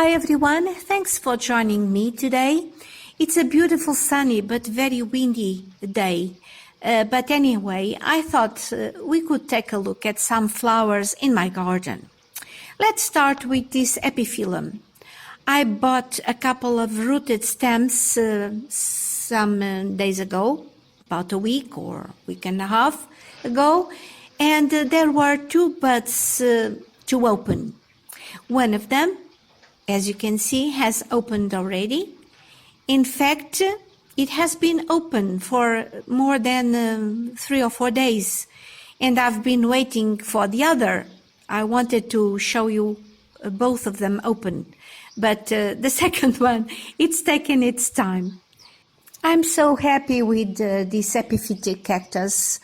Hi everyone, thanks for joining me today. It's a beautiful sunny but very windy day. But anyway, I thought we could take a look at some flowers in my garden. Let's start with this epiphyllum. I bought a couple of rooted stems some days ago, about a week or week and a half ago, and there were two buds to open. One of them, as you can see, has opened already. In fact, it has been open for more than 3 or 4 days, and I've been waiting for the other. I wanted to show you both of them open, but the second one, it's taken its time. I'm so happy with this epiphytic cactus.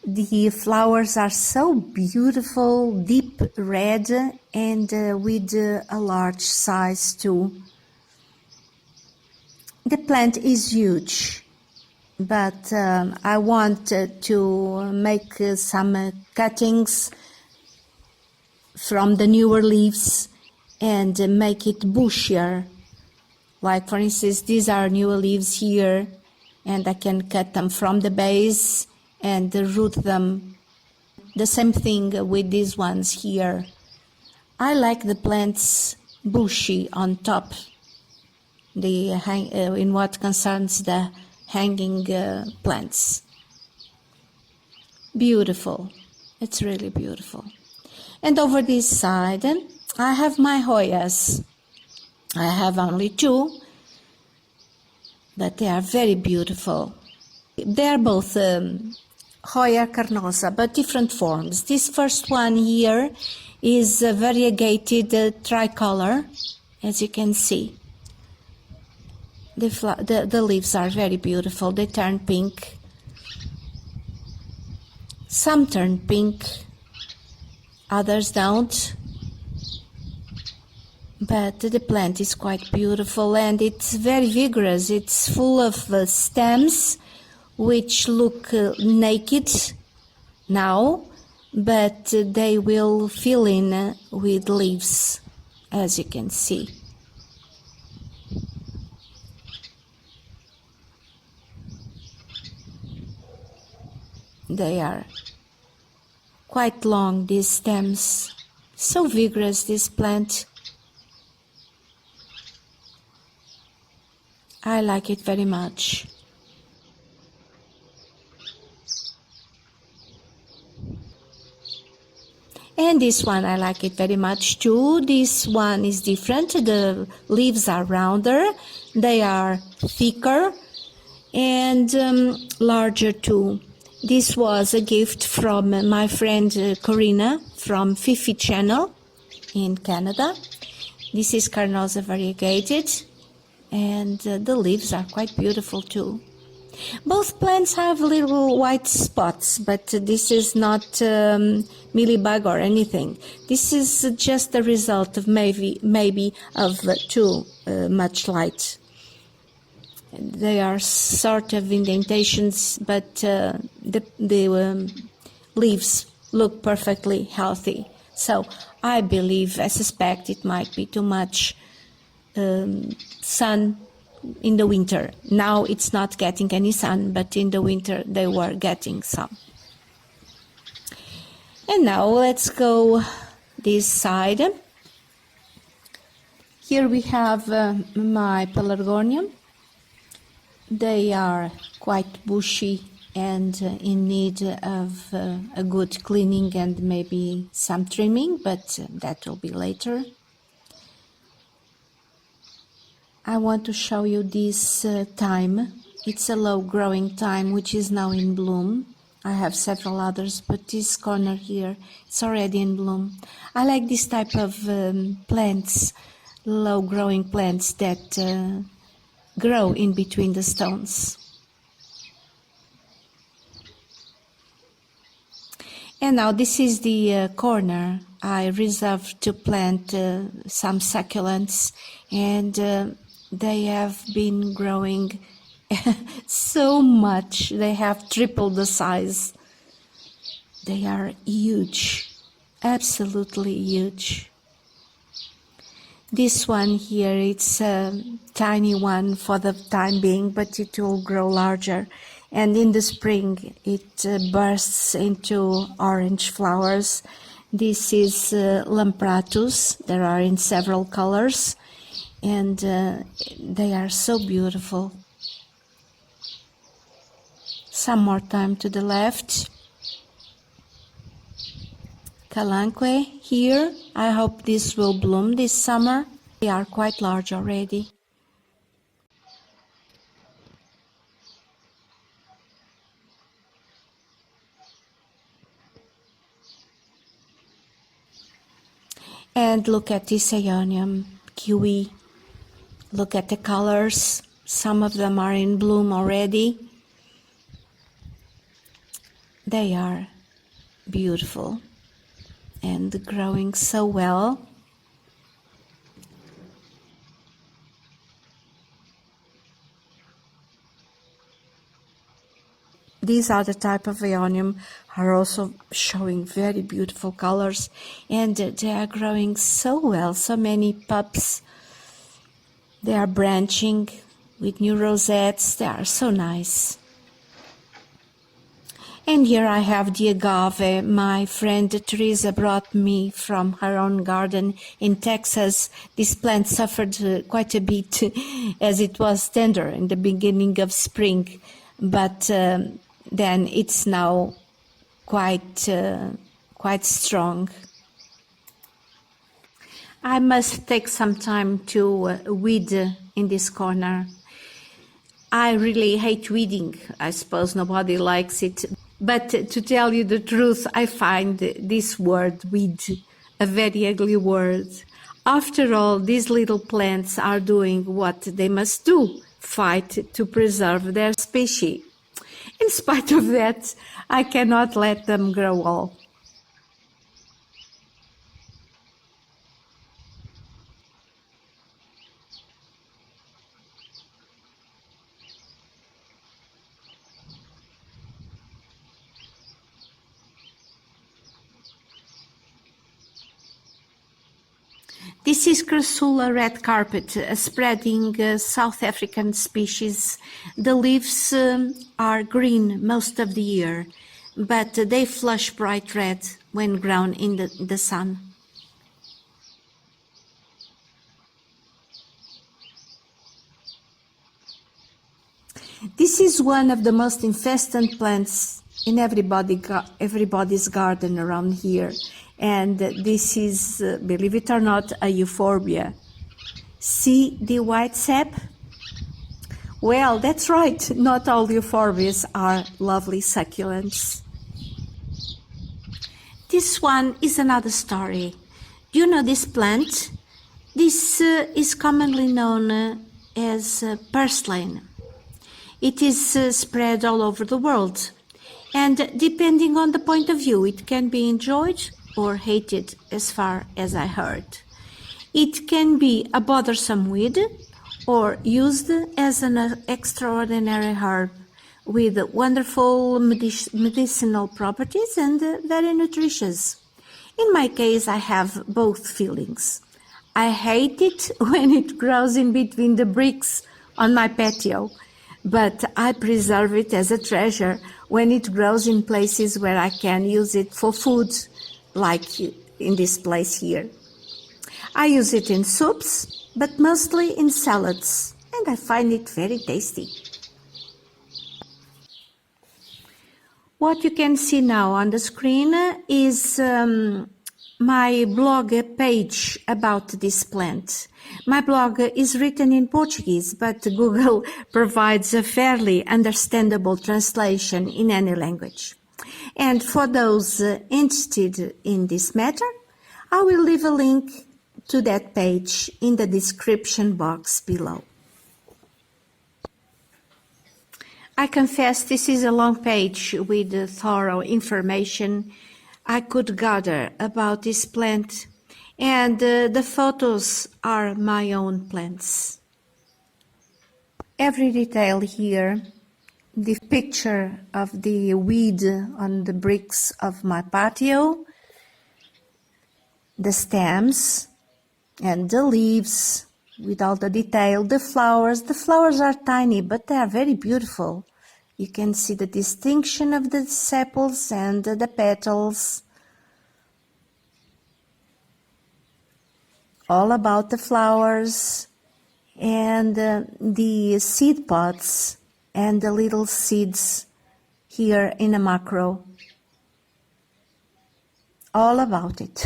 The flowers are so beautiful, deep red, and with a large size too. The plant is huge, but I want to make some cuttings from the newer leaves and make it bushier. Like for instance, these are newer leaves here, and I can cut them from the base and root them. The same thing with these ones here. I like the plants bushy on top, in what concerns the hanging plants. Beautiful. It's really beautiful. And over this side, I have my Hoyas. I have only 2, but they are very beautiful. They are both Hoya carnosa, but different forms. This first one here is a variegated tricolor, as you can see. The leaves are very beautiful. They turn pink. Some turn pink, others don't. But the plant is quite beautiful and it's very vigorous. It's full of stems which look naked now, but they will fill in with leaves, as you can see. They are quite long, these stems. So vigorous, this plant. I like it very much. And this one, I like it very much too. This one is different. The leaves are rounder, they are thicker and larger too. This was a gift from my friend Corina from Fifi Channel in Canada. This is Carnosa variegated, and the leaves are quite beautiful too. Both plants have little white spots, but this is not mealybug or anything. This is just the result of maybe of too much light. They are sort of indentations, but the leaves look perfectly healthy. So I suspect it might be too much sun in the winter. Now it's not getting any sun, but in the winter they were getting some. And now let's go this side. Here we have my pelargonium. They are quite bushy and in need of a good cleaning and maybe some trimming, but that will be later. I want to show you this thyme. It's a low growing thyme which is now in bloom. I have several others, but this corner here, it's already in bloom. I like this type of plants, low growing plants that grow in between the stones. And now this is the corner I reserved to plant some succulents, and they have been growing so much. They have tripled the size. They are huge, absolutely huge. This one here, it's a tiny one for the time being, but it will grow larger. And in the spring, it bursts into orange flowers. This is lampratus. There are in several colors, and they are so beautiful. Some more time to the left. Calanque here. I hope this will bloom this summer. They are quite large already. And look at this Aeonium kiwi. Look at the colors. Some of them are in bloom already. They are beautiful and growing so well. These are the type of Aeonium are also showing very beautiful colors, and they are growing so well, so many pups. They are branching with new rosettes. They are so nice. And here I have the agave. My friend Teresa brought me from her own garden in Texas. This plant suffered quite a bit as it was tender in the beginning of spring, but then it's now quite strong. I must take some time to weed in this corner. I really hate weeding. I suppose nobody likes it. But to tell you the truth, I find this word, weed, a very ugly word. After all, these little plants are doing what they must do, fight to preserve their species. In spite of that, I cannot let them grow all. This is Crassula red carpet, a spreading South African species. The leaves are green most of the year, but they flush bright red when grown in the sun. This is one of the most infested plants in everybody's garden around here. And this is, believe it or not, a euphorbia. See the white sap? Well, that's right, not all euphorbias are lovely succulents. This one is another story. Do you know this plant? This is commonly known as purslane. It is spread all over the world, and depending on the point of view, it can be enjoyed or hated, as far as I heard. It can be a bothersome weed or used as an extraordinary herb with wonderful medicinal properties and very nutritious. In my case, I have both feelings. I hate it when it grows in between the bricks on my patio, but I preserve it as a treasure when it grows in places where I can use it for food, like in this place here. I use it in soups, but mostly in salads, and I find it very tasty. What you can see now on the screen is my blog page about this plant. My blog is written in Portuguese, but Google provides a fairly understandable translation in any language. And for those interested in this matter, I will leave a link to that page in the description box below. I confess this is a long page with thorough information I could gather about this plant, and the photos are my own plants. Every detail here, the picture of the weed on the bricks of my patio, the stems, And the leaves with all the detail, the flowers are tiny, but they are very beautiful. You can see the distinction of the sepals and the petals. All about the flowers and the seed pods and the little seeds here in a macro. All about it.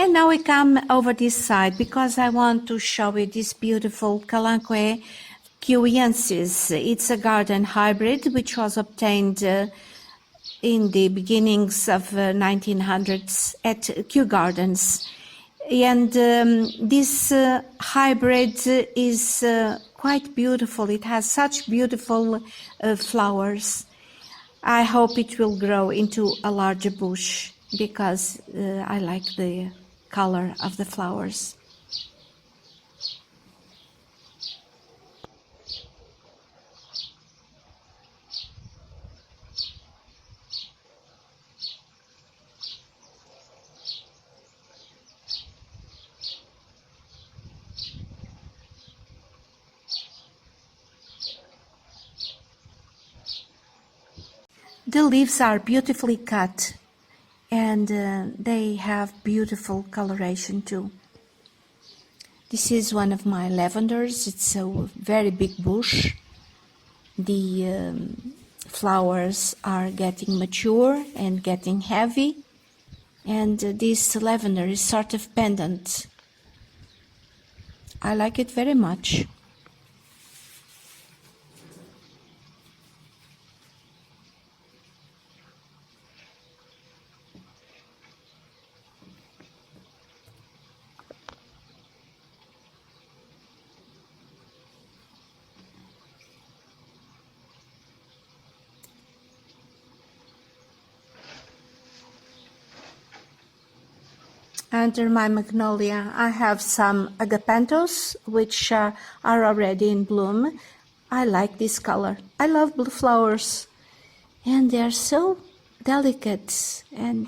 And now we come over this side because I want to show you this beautiful Calanque cuiensis. It's a garden hybrid which was obtained in the beginnings of 1900s at Kew Gardens. And this hybrid is quite beautiful. It has such beautiful flowers. I hope it will grow into a larger bush because I like the color of the flowers. The leaves are beautifully cut and they have beautiful coloration too. This is one of my lavenders. It's a very big bush. The flowers are getting mature and getting heavy, and this lavender is sort of pendant. I like it very much. Under my magnolia, I have some agapanthus, which are already in bloom. I like this color. I love blue flowers, and they are so delicate and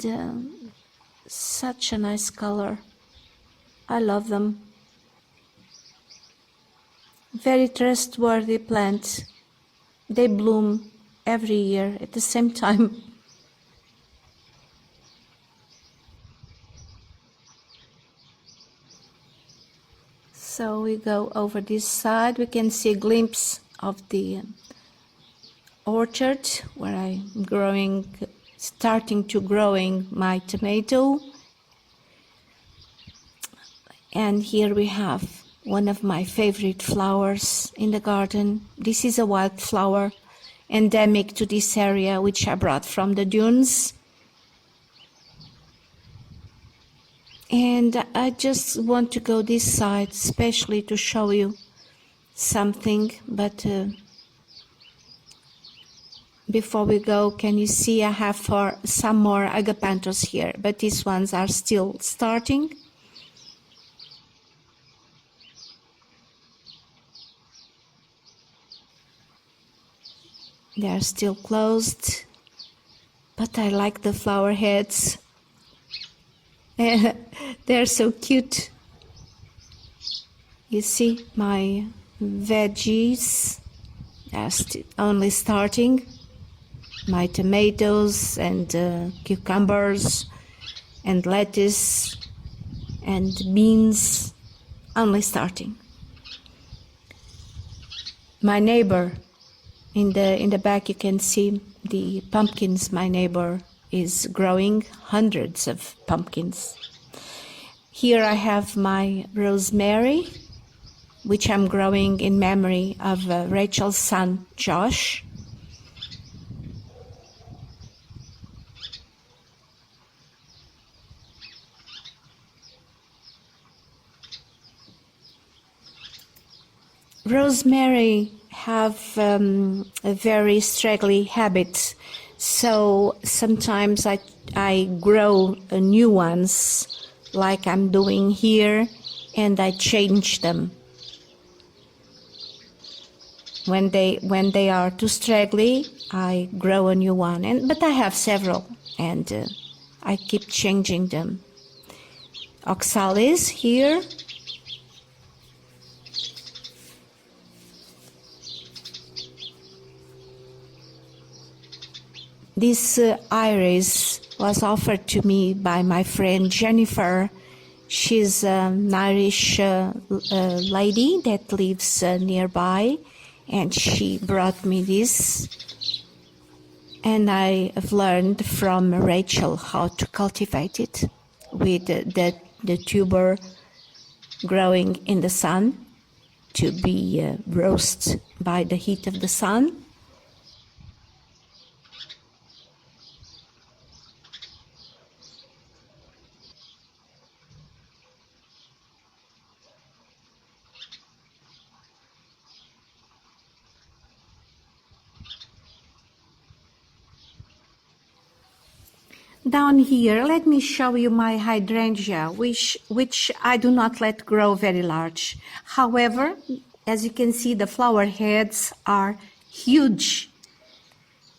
such a nice color. I love them. Very trustworthy plant. They bloom every year at the same time. So we go over this side. We can see a glimpse of the orchard where I'm starting to growing my tomato. And here we have one of my favorite flowers in the garden. This is a wildflower endemic to this area, which I brought from the dunes. And I just want to go this side, especially to show you something. But before we go, can you see I have some more agapanthus here, but these ones are still starting. They are still closed, but I like the flower heads. They're so cute. You see my veggies are only starting. My tomatoes and cucumbers and lettuce and beans only starting. My neighbor, in the back you can see the pumpkins. My neighbor is growing hundreds of pumpkins. Here I have my rosemary, which I'm growing in memory of Rachel's son, Josh. Rosemary have a very straggly habit, so sometimes I grow new ones like I'm doing here, and I change them When they are too straggly, I grow a new one. But I have several, and I keep changing them. Oxalis here. This iris was offered to me by my friend Jennifer. She's an Irish lady that lives nearby, and she brought me this. And I have learned from Rachel how to cultivate it with the tuber growing in the sun to be roasted by the heat of the sun. Down here, let me show you my hydrangea, which I do not let grow very large. However, as you can see, the flower heads are huge.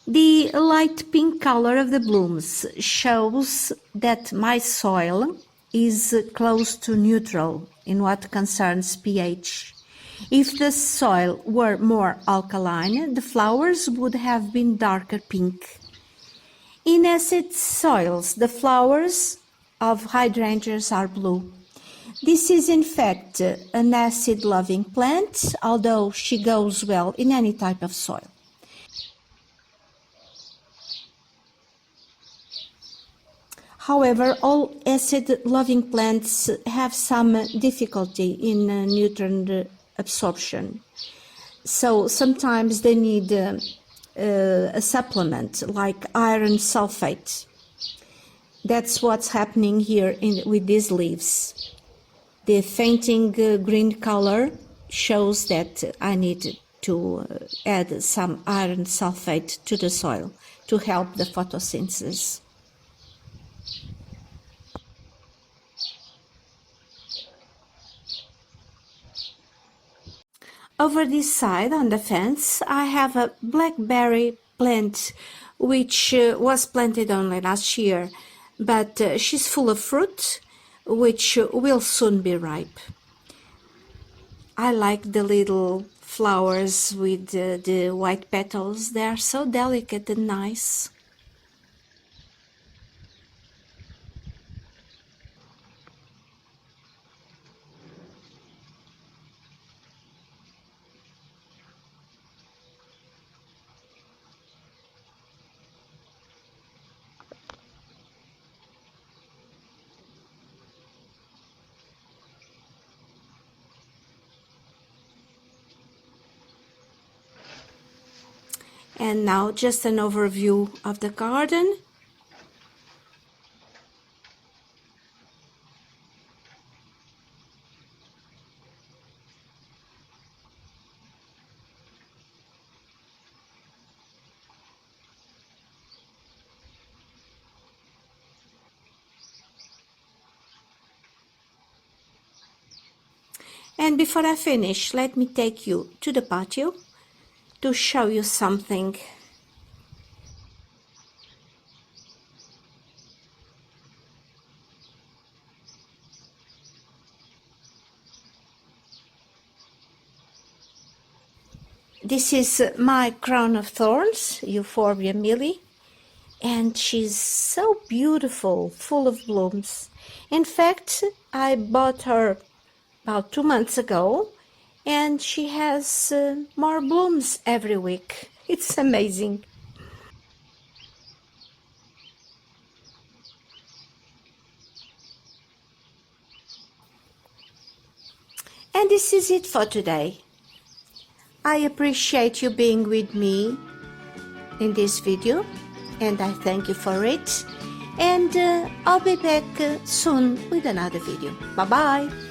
The light pink color of the blooms shows that my soil is close to neutral in what concerns pH. If the soil were more alkaline, the flowers would have been darker pink. In acid soils, the flowers of hydrangeas are blue. This is in fact an acid-loving plant, although she goes well in any type of soil. However, all acid-loving plants have some difficulty in nutrient absorption. So sometimes they need a supplement like iron sulfate. That's what's happening here with these leaves. The fainting green color shows that I need to add some iron sulfate to the soil to help the photosynthesis. Over this side on the fence, I have a blackberry plant which was planted only last year, but she's full of fruit which will soon be ripe. I like the little flowers with the white petals. They are so delicate and nice. And now just an overview of the garden. And before I finish, let me take you to the patio to show you something. This is my crown of thorns, Euphorbia millie, and she's so beautiful, full of blooms. In fact, I bought her about 2 months ago, and she has more blooms every week. It's amazing. And this is it for today. I appreciate you being with me in this video, and I thank you for it. And I'll be back soon with another video. Bye-bye.